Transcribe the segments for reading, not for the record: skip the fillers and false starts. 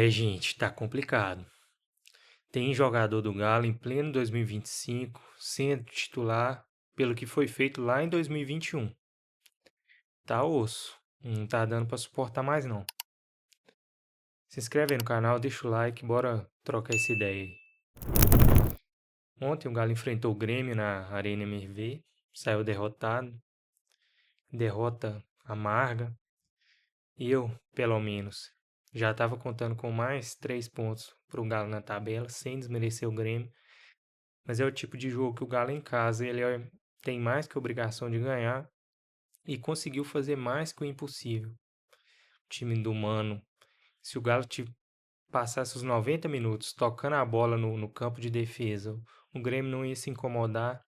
Gente, tá complicado. Tem jogador do Galo em pleno 2025 sendo titular pelo que foi feito lá em 2021. Tá osso. Não tá dando pra suportar mais não. Se inscreve aí no canal, deixa o like, bora trocar essa ideia aí. Ontem o Galo enfrentou o Grêmio na Arena MRV, saiu derrotado, derrota amarga. E eu, pelo menos, já estava contando com mais 3 pontos pro Galo na tabela, sem desmerecer o Grêmio. Mas é o tipo de jogo que o Galo em casa tem mais que obrigação de ganhar e conseguiu fazer mais que o impossível. O time do Mano, se o Galo passasse os 90 minutos tocando a bola no campo de defesa, o Grêmio não ia se incomodar,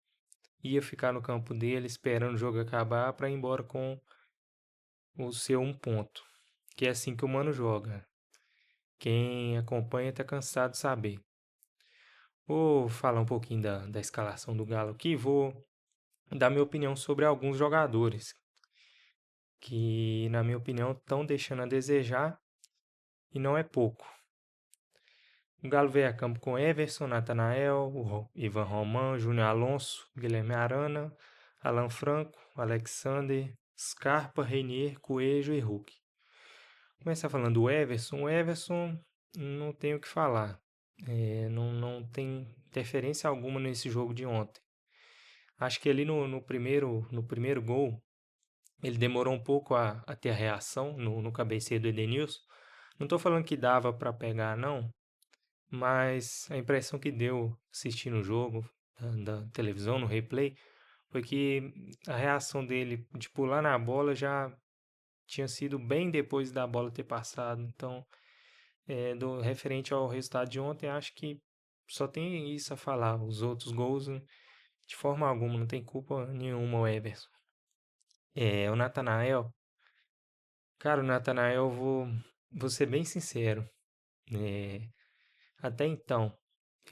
ia ficar no campo dele esperando o jogo acabar para ir embora com o seu 1 ponto. Que é assim que o Mano joga. Quem acompanha está cansado de saber. Vou falar um pouquinho da escalação do Galo aqui, vou dar minha opinião sobre alguns jogadores que, na minha opinião, estão deixando a desejar e não é pouco. O Galo veio a campo com Everson, Natanael, Ivan Roman, Júnior Alonso, Guilherme Arana, Alan Franco, Alexander, Scarpa, Reinier, Coelho e Hulk. Começar falando do Everson. O Everson não tem o que falar. Não tem interferência alguma nesse jogo de ontem. Acho que ali no primeiro gol, ele demorou um pouco a ter a reação no cabeceio do Edenilson. Não estou falando que dava para pegar, não, mas a impressão que deu assistindo o jogo da televisão, no replay, foi que a reação dele de pular na bola já tinha sido bem depois da bola ter passado. Então, do referente ao resultado de ontem, acho que só tem isso a falar. Os outros gols, de forma alguma, não tem culpa nenhuma o Everson. O Natanael, cara, o Natanael, vou ser bem sincero. É, até então,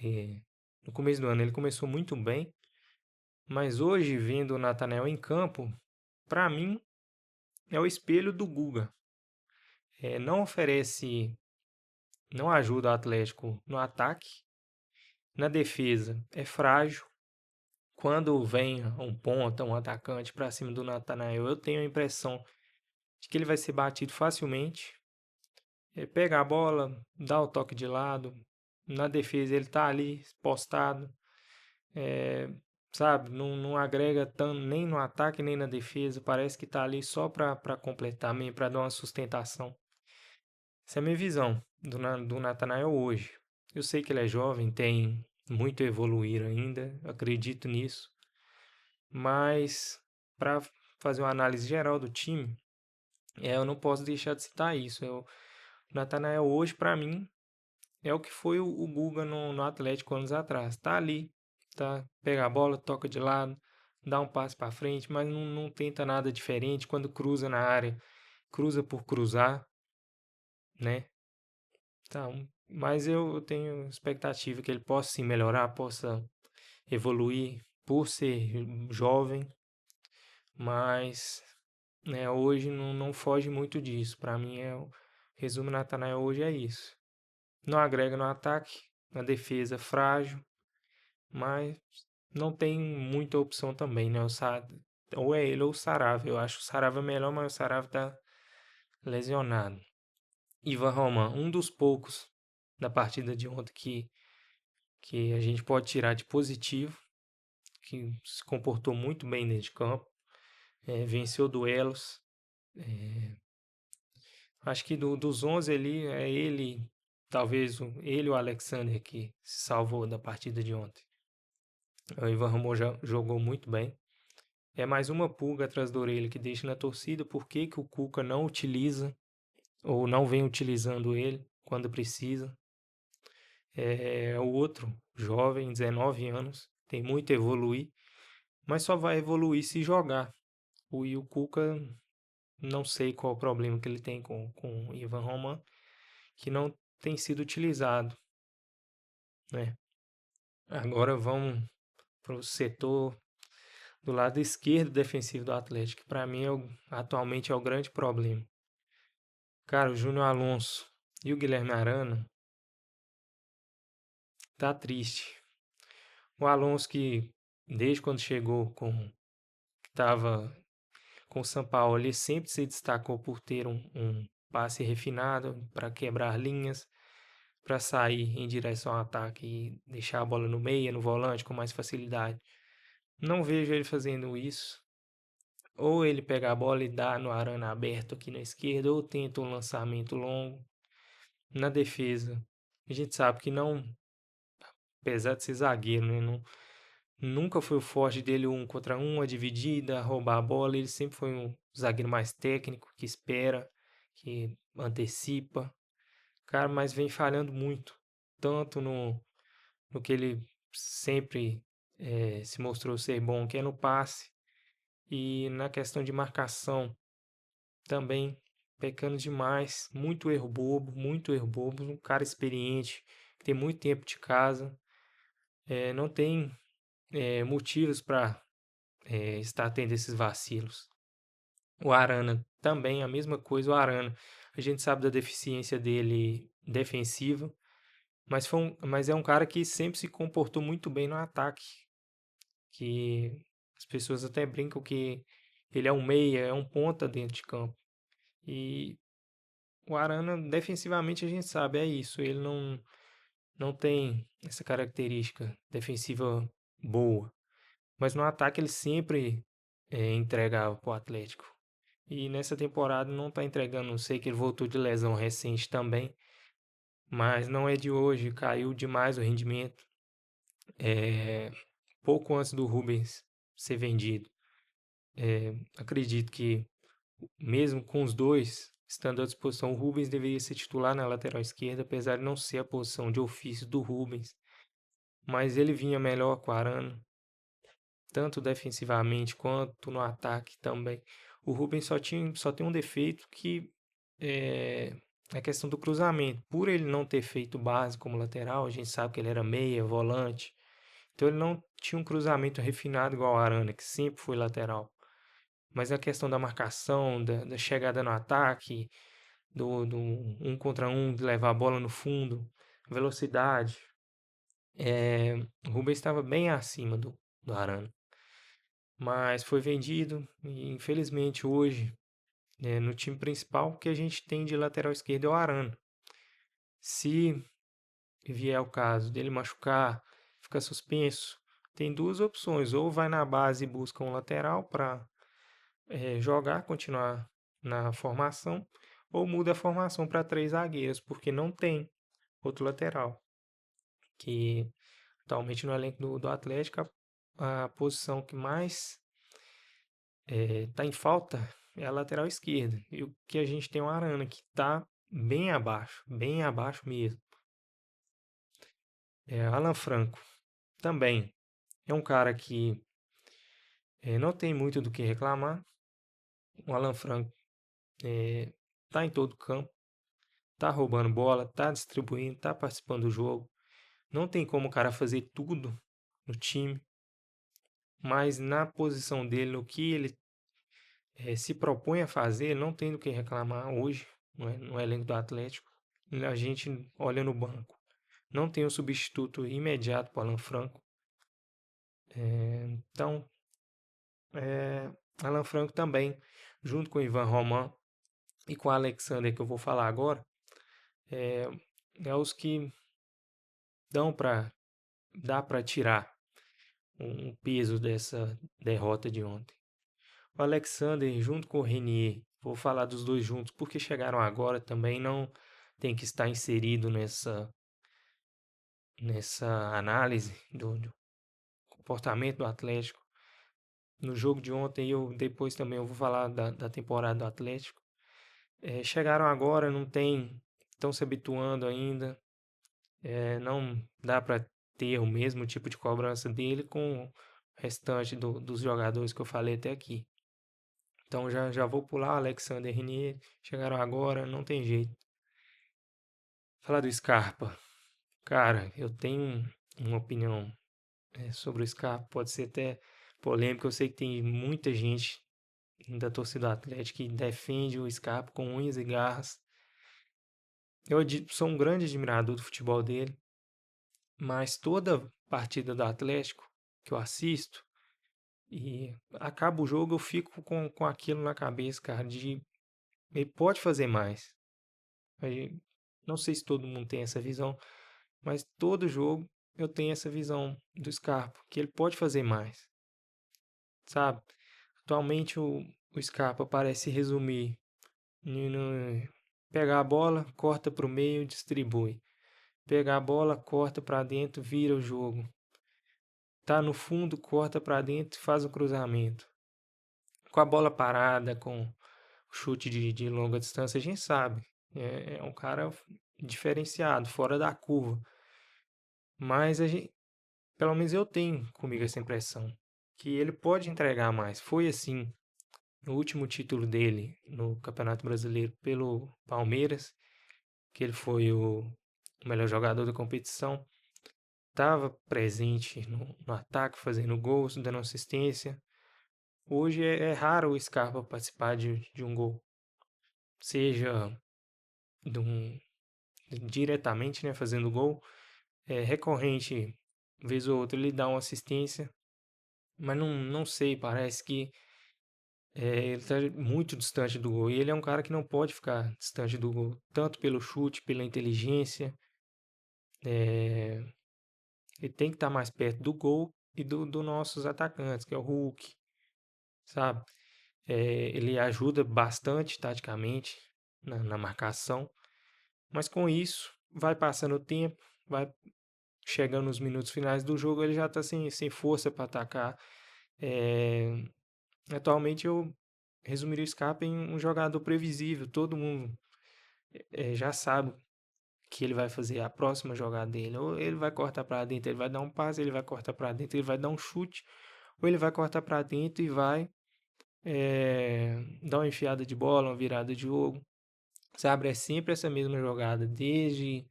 é, no começo do ano, ele começou muito bem, mas hoje, vendo o Natanael em campo, para mim, é o espelho do Guga. Não oferece, não ajuda o Atlético no ataque, na defesa é frágil. Quando vem um ponta, um atacante para cima do Natanael, eu tenho a impressão de que ele vai ser batido facilmente. Pega a bola, dá o toque de lado. Na defesa ele tá ali postado. É, sabe, não agrega tanto nem no ataque nem na defesa. Parece que tá ali só para completar, mesmo para dar uma sustentação. Essa é a minha visão do Natanael hoje. Eu sei que ele é jovem, tem muito a evoluir ainda, acredito nisso. Mas para fazer uma análise geral do time, eu não posso deixar de citar isso. O Natanael hoje, para mim, é o que foi o Guga no Atlético anos atrás. Tá ali, tá? Pega a bola, toca de lado, dá um passo para frente, mas não tenta nada diferente. Quando cruza na área, cruza por cruzar, né? Então, mas eu tenho expectativa que ele possa sim melhorar, possa evoluir por ser jovem, mas né, hoje não foge muito disso. Para mim, o resumo Natanael hoje é isso. Não agrega no ataque, na defesa frágil, mas não tem muita opção também, né? Ou é ele ou o Sarava. Eu acho o Sarava melhor, mas o Sarava tá lesionado. Ivan Roman, um dos poucos da partida de ontem que a gente pode tirar de positivo, que se comportou muito bem dentro de campo, venceu duelos. Acho que dos 11 ali, é ele, talvez ele e o Alexander que se salvou da partida de ontem. O Ivan Ramon já jogou muito bem. É mais uma pulga atrás da orelha que deixa na torcida por que o Cuca não utiliza ou não vem utilizando ele quando precisa. É o outro, jovem, 19 anos, tem muito a evoluir, mas só vai evoluir se jogar. E o Cuca, não sei qual o problema que ele tem com o Ivan Roman, que não tem sido utilizado, né? Agora vamos para o setor do lado esquerdo defensivo do Atlético, que para mim atualmente é o grande problema. Cara, o Júnior Alonso E o Guilherme Arana tá triste. O Alonso que, desde quando chegou que estava com o Sampaoli, ele sempre se destacou por ter um passe refinado para quebrar linhas, para sair em direção ao ataque e deixar a bola no meio, no volante, com mais facilidade. Não vejo ele fazendo isso. Ou ele pega a bola e dá no Arana aberto aqui na esquerda, ou tenta um lançamento longo na defesa. A gente sabe que não, apesar de ser zagueiro, né, não, nunca foi o forte dele um contra um, a dividida, a roubar a bola. Ele sempre foi um zagueiro mais técnico, que espera, que antecipa. Cara, mas vem falhando muito. Tanto no que ele sempre se mostrou ser bom, que é no passe. E na questão de marcação também, pecando demais. Muito erro bobo. Um cara experiente, que tem muito tempo de casa. Não tem motivos para estar tendo esses vacilos. O Arana também, a mesma coisa. O Arana, a gente sabe da deficiência dele defensiva, mas é um cara que sempre se comportou muito bem no ataque. Que as pessoas até brincam que ele é um meia, é um ponta dentro de campo. E o Arana, defensivamente, a gente sabe, é isso. Ele não tem essa característica defensiva boa. Mas no ataque ele sempre entrega para o Atlético. E nessa temporada não está entregando. Não sei que ele voltou de lesão recente também. Mas não é de hoje. Caiu demais o rendimento. Pouco antes do Rubens ser vendido. Acredito que, mesmo com os dois estando à disposição, o Rubens deveria ser titular na lateral esquerda, apesar de não ser a posição de ofício do Rubens. Mas ele vinha melhor com o Arana, tanto defensivamente quanto no ataque também. O Rubens só tem um defeito que é a questão do cruzamento. Por ele não ter feito base como lateral, a gente sabe que ele era meia, volante. Então ele não tinha um cruzamento refinado igual o Arana, que sempre foi lateral. Mas a questão da marcação, da chegada no ataque, do um contra um, de levar a bola no fundo, velocidade, o Rubens estava bem acima do Arana. Mas foi vendido e infelizmente hoje, no time principal, o que a gente tem de lateral esquerdo é o Arana. Se vier o caso dele machucar, ficar suspenso, tem duas opções: ou vai na base e busca um lateral para jogar, continuar na formação, ou muda a formação para três zagueiros, porque não tem outro lateral. Que atualmente no elenco do Atlético, a posição que mais está em falta é a lateral esquerda. E o que a gente tem é o Arana, que está bem abaixo mesmo. Alan Franco também é um cara que não tem muito do que reclamar. O Alan Franco está em todo campo, está roubando bola, está distribuindo, está participando do jogo. Não tem como o cara fazer tudo no time, mas na posição dele, no que ele se propõe a fazer, não tem do que reclamar hoje no elenco do Atlético. A gente olha no banco, não tem um substituto imediato para o Alan Franco. Então, Alan Franco também, junto com o Ivan Roman e com o Alexander, que eu vou falar agora, é os que dá para tirar um peso dessa derrota de ontem. O Alexander, junto com o Renier, vou falar dos dois juntos, porque chegaram agora também, não tem que estar inserido nessa análise do comportamento do Atlético. No jogo de ontem, depois também eu vou falar da temporada do Atlético. Chegaram agora, estão se habituando ainda. Não dá para ter o mesmo tipo de cobrança dele com o restante dos jogadores que eu falei até aqui. Então já vou pular Alexander e Renier. Chegaram agora, não tem jeito. Falar do Scarpa. Cara, eu tenho uma opinião sobre o Scarpa. Pode ser até polêmica. Eu sei que tem muita gente da torcida do Atlético que defende o Scarpa com unhas e garras. sou um grande admirador do futebol dele, mas toda partida do Atlético que eu assisto e acaba o jogo, eu fico com aquilo na cabeça, cara, de ele pode fazer mais. Aí, não sei se todo mundo tem essa visão, mas todo jogo eu tenho essa visão do Scarpa, que ele pode fazer mais, sabe? Atualmente o Scarpa parece resumir no pegar a bola, corta para o meio, distribui. Pegar a bola, corta para dentro, vira o jogo. Tá no fundo, corta para dentro, faz o cruzamento. Com a bola parada, com o chute de longa distância, a gente sabe. É um cara diferenciado, fora da curva. Mas pelo menos eu tenho comigo essa impressão que ele pode entregar mais. Foi assim no último título dele no Campeonato Brasileiro pelo Palmeiras, que ele foi o melhor jogador da competição. Estava presente no ataque, fazendo gols, dando assistência. Hoje é raro o Scarpa participar de um gol, seja de um, diretamente, né, fazendo gol. É recorrente, vez ou outra, ele dá uma assistência, mas não sei, parece que ele está muito distante do gol. E ele é um cara que não pode ficar distante do gol, tanto pelo chute, pela inteligência. Ele tem que estar mais perto do gol e do nossos atacantes, que é o Hulk, sabe? Ele ajuda bastante taticamente na marcação, mas com isso, vai passando o tempo, vai chegando nos minutos finais do jogo, ele já está sem força para atacar. É, atualmente eu resumiria o Scarpa em um jogador previsível, todo mundo já sabe que ele vai fazer a próxima jogada dele, ou ele vai cortar para dentro, ele vai dar um passe, ele vai cortar para dentro, ele vai dar um chute, ou ele vai cortar para dentro e vai dar uma enfiada de bola, uma virada de jogo. Sabe, é sempre essa mesma jogada, desde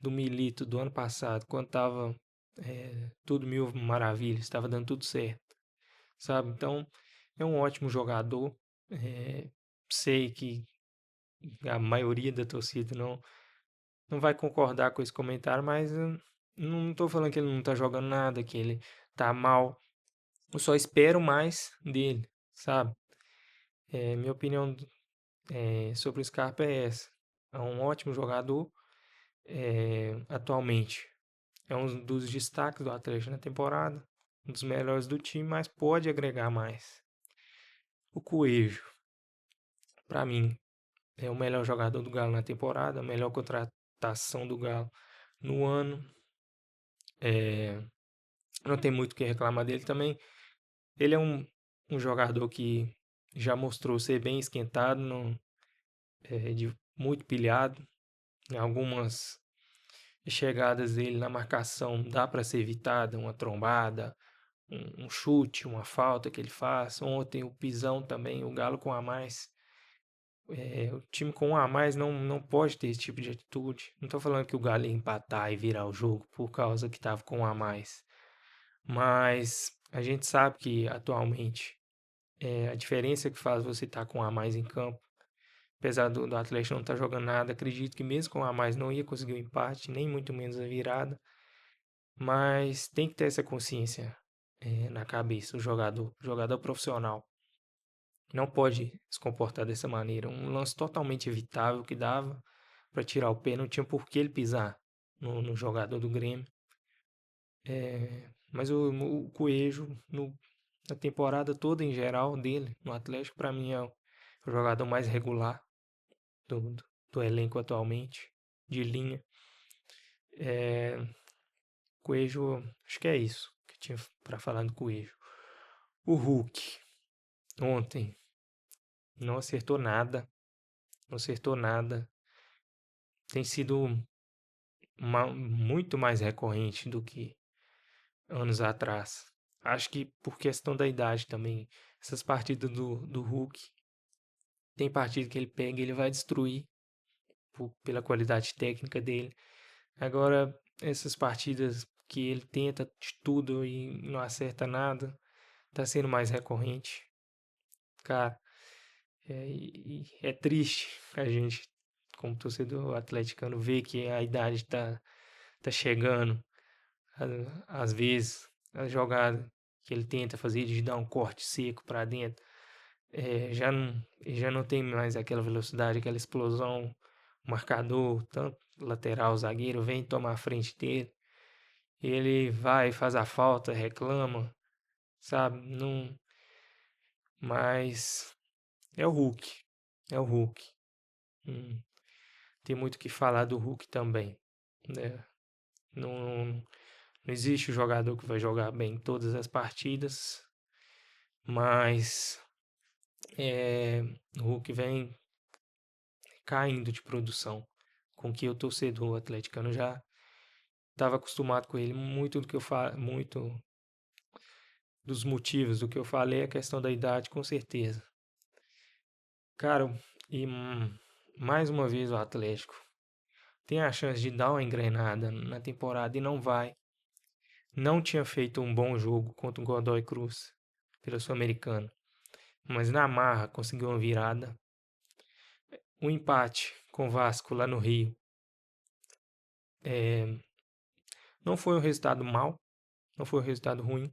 do Milito do ano passado, quando tava tudo mil maravilhas, estava dando tudo certo, sabe? Então, é um ótimo jogador. Sei que a maioria da torcida não vai concordar com esse comentário, mas eu não estou falando que ele não está jogando nada, que ele tá mal. Eu só espero mais dele, sabe? Minha opinião sobre o Scarpa é essa. É um ótimo jogador atualmente. É um dos destaques do Atlético na temporada, um dos melhores do time, mas pode agregar mais. O Coelho, para mim, é o melhor jogador do Galo na temporada, a melhor contratação do Galo no ano. Não tem muito o que reclamar dele também. Ele é um jogador que já mostrou ser bem esquentado, muito pilhado. Em algumas chegadas dele na marcação dá para ser evitada, uma trombada, um chute, uma falta que ele faz. Ontem o pisão também, o Galo com a mais. O time com um a mais não pode ter esse tipo de atitude. Não estou falando que o Galo ia empatar e virar o jogo por causa que estava com um a mais. Mas a gente sabe que atualmente a diferença que faz você estar com um a mais em campo, apesar do Atlético não estar jogando nada, acredito que mesmo com um a mais não ia conseguir o empate, nem muito menos a virada. Mas tem que ter essa consciência na cabeça, o jogador profissional. Não pode se comportar dessa maneira. Um lance totalmente evitável que dava para tirar o pé, não tinha por que ele pisar no jogador do Grêmio. Mas o Coelho, na temporada toda em geral dele, no Atlético, para mim é o jogador mais regular do elenco atualmente, de linha. Coelho, acho que é isso que tinha para falar do Coelho. O Hulk, ontem, não acertou nada, não acertou nada. Tem sido muito mais recorrente do que anos atrás. Acho que por questão da idade também. Essas partidas do Hulk, tem partida que ele pega e ele vai destruir pela qualidade técnica dele. Agora, essas partidas que ele tenta de tudo e não acerta nada, tá sendo mais recorrente. Cara, é triste a gente como torcedor atleticano, vê que a idade tá chegando. Às vezes, a jogada que ele tenta fazer de dar um corte seco para dentro, já não tem mais aquela velocidade, aquela explosão. O marcador, tanto lateral, zagueiro, vem tomar a frente dele. Ele vai, faz a falta, reclama, sabe? Não, mas é o Hulk. É o Hulk. Hum, tem muito o que falar do Hulk também, né? Não, não existe jogador que vai jogar bem todas as partidas, mas o Hulk vem caindo de produção, com que o torcedor atleticano já estava acostumado com ele. Muito do que eu falo, muito dos motivos do que eu falei é a questão da idade, com certeza. Cara, e mais uma vez o Atlético tem a chance de dar uma engrenada na temporada e não vai. Não tinha feito um bom jogo contra o Godoy Cruz pela Sul-Americana, mas na marra conseguiu uma virada. Um empate com o Vasco lá no Rio. Não foi um resultado mau, não foi um resultado ruim.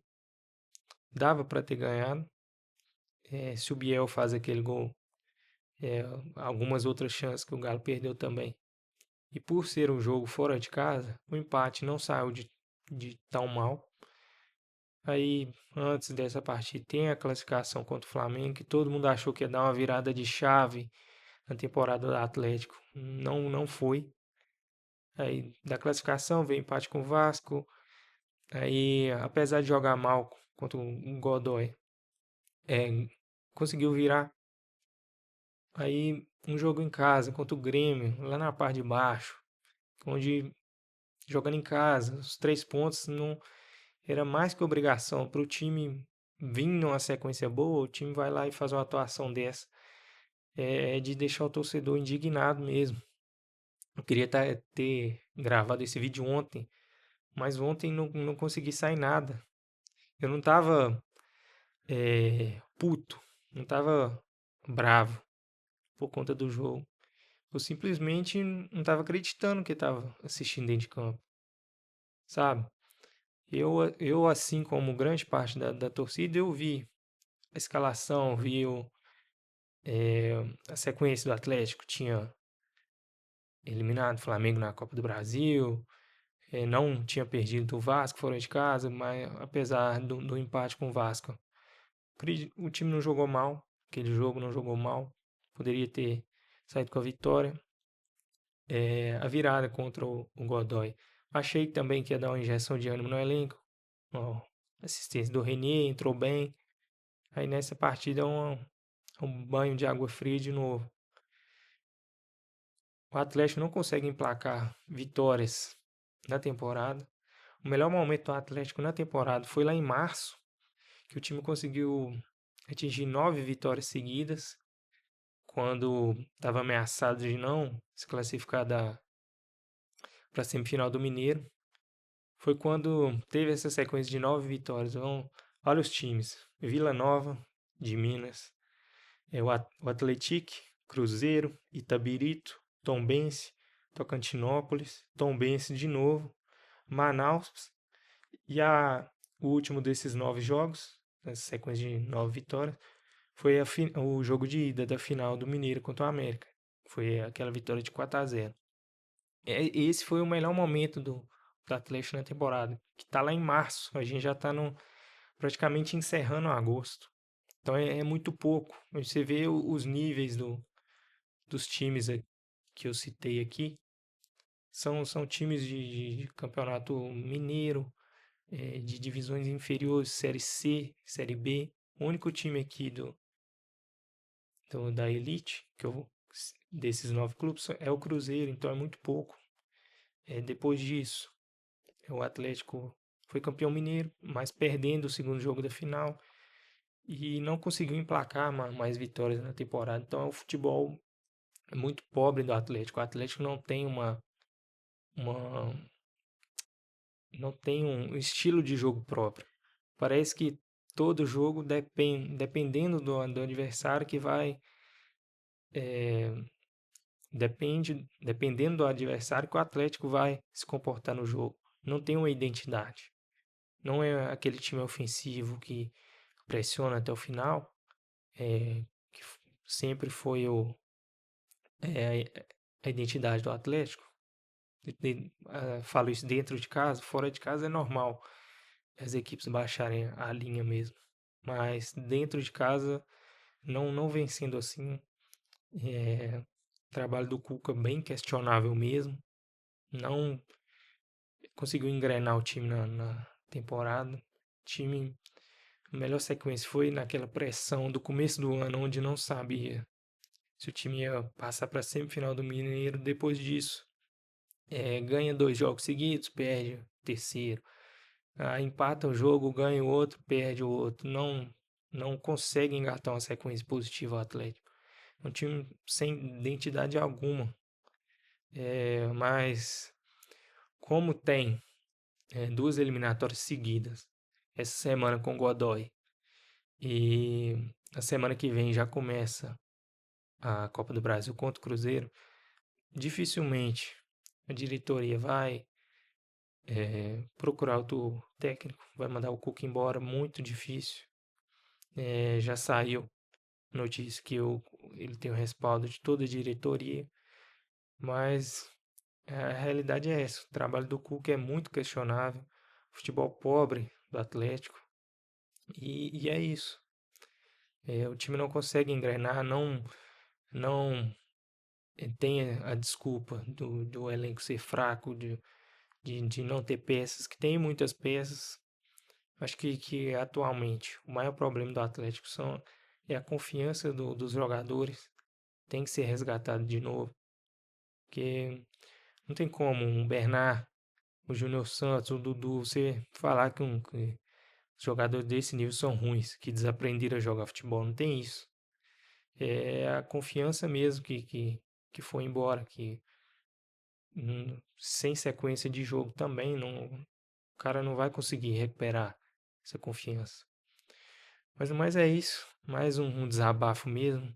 Dava para ter ganhado. Se o Biel faz aquele gol, algumas outras chances que o Galo perdeu também. E por ser um jogo fora de casa, o empate não saiu de tão mal. Aí, antes dessa partida, tem a classificação contra o Flamengo, que todo mundo achou que ia dar uma virada de chave na temporada do Atlético. Não, não foi. Aí, da classificação, veio empate com o Vasco. Aí, apesar de jogar mal contra o Godoy, conseguiu virar. Aí, um jogo em casa contra o Grêmio, lá na parte de baixo, onde jogando em casa, os 3 pontos não era mais que obrigação para o time vir numa sequência boa. O time vai lá e faz uma atuação dessa. É de deixar o torcedor indignado mesmo. Eu queria ter gravado esse vídeo ontem, mas ontem não consegui sair nada. Eu não tava puto, não tava bravo por conta do jogo. Eu simplesmente não tava acreditando que tava assistindo dentro de campo, sabe? Eu assim como grande parte da torcida, eu vi a escalação, vi a sequência do Atlético. Tinha eliminado o Flamengo na Copa do Brasil, não tinha perdido do Vasco fora de casa, mas apesar do empate com o Vasco, o time não jogou mal, aquele jogo não jogou mal, poderia ter saído com a vitória. A virada contra o Godoy, achei também que ia dar uma injeção de ânimo no elenco. Ó, assistência do Renier, entrou bem. Aí nessa partida é um banho de água fria de novo. O Atlético não consegue emplacar vitórias na temporada. O melhor momento do Atlético na temporada foi lá em março, que o time conseguiu atingir 9 vitórias seguidas, quando estava ameaçado de não se classificar para a semifinal do Mineiro. Foi quando teve essa sequência de 9 vitórias. Então, olha os times: Vila Nova, de Minas, o Atlético, Cruzeiro, Itabirito, Tombense, Tocantinópolis, Tombense de novo, Manaus e o último desses 9 jogos, essa sequência de 9 vitórias, foi o jogo de ida da final do Mineiro contra o América. Foi aquela vitória de 4-0. Esse foi o melhor momento do Atlético na temporada, que está lá em março. A gente já está praticamente encerrando agosto. Então é muito pouco. Você vê os níveis dos times que eu citei aqui. São times de campeonato mineiro, de divisões inferiores, Série C, Série B. O único time aqui da elite, desses 9 clubes, é o Cruzeiro, então é muito pouco. Depois disso, o Atlético foi campeão mineiro, mas perdendo o segundo jogo da final e não conseguiu emplacar mais vitórias na temporada. Então é um futebol muito pobre do Atlético. O Atlético uma não tem um estilo de jogo próprio. Parece que todo jogo dependendo do adversário que vai dependendo do adversário, que o Atlético vai se comportar no jogo. Não tem uma identidade. Não é aquele time ofensivo que pressiona até o final, que sempre foi a identidade do Atlético. Falo isso dentro de casa, fora de casa é normal as equipes baixarem a linha mesmo. Mas dentro de casa não vem sendo assim. O trabalho do Cuca bem questionável mesmo. Não conseguiu engrenar o time na temporada. Time, a melhor sequência foi naquela pressão do começo do ano, onde não sabia se o time ia passar para a semifinal do Mineiro. Depois disso, ganha 2 jogos seguidos, perde o terceiro. Empata o jogo, ganha o outro, perde o outro. Não consegue engatar uma sequência positiva ao Atlético. É um time sem identidade alguma. Mas como tem 2 eliminatórias seguidas, essa semana com o Godoy, e a semana que vem já começa a Copa do Brasil contra o Cruzeiro, dificilmente a diretoria vai procurar outro técnico, vai mandar o Cuca embora, muito difícil. Já saiu notícia que ele tem o respaldo de toda a diretoria, mas a realidade é essa. O trabalho do Cuca é muito questionável, futebol pobre do Atlético, e é isso. O time não consegue engrenar, não tem a desculpa do elenco ser fraco, de não ter peças, que tem muitas peças. Acho que atualmente o maior problema do Atlético é a confiança dos jogadores. Tem que ser resgatado de novo. Porque não tem como um Bernard, o Júnior Santos, o Dudu, você falar que os jogadores desse nível são ruins, que desaprenderam a jogar futebol. Não tem isso. É a confiança mesmo que foi embora, que sem sequência de jogo também, o cara não vai conseguir recuperar essa confiança. Mas no mais é isso, mais um desabafo mesmo,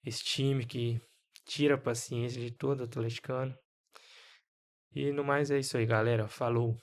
esse time que tira a paciência de todo atleticano. E no mais é isso aí, galera. Falou!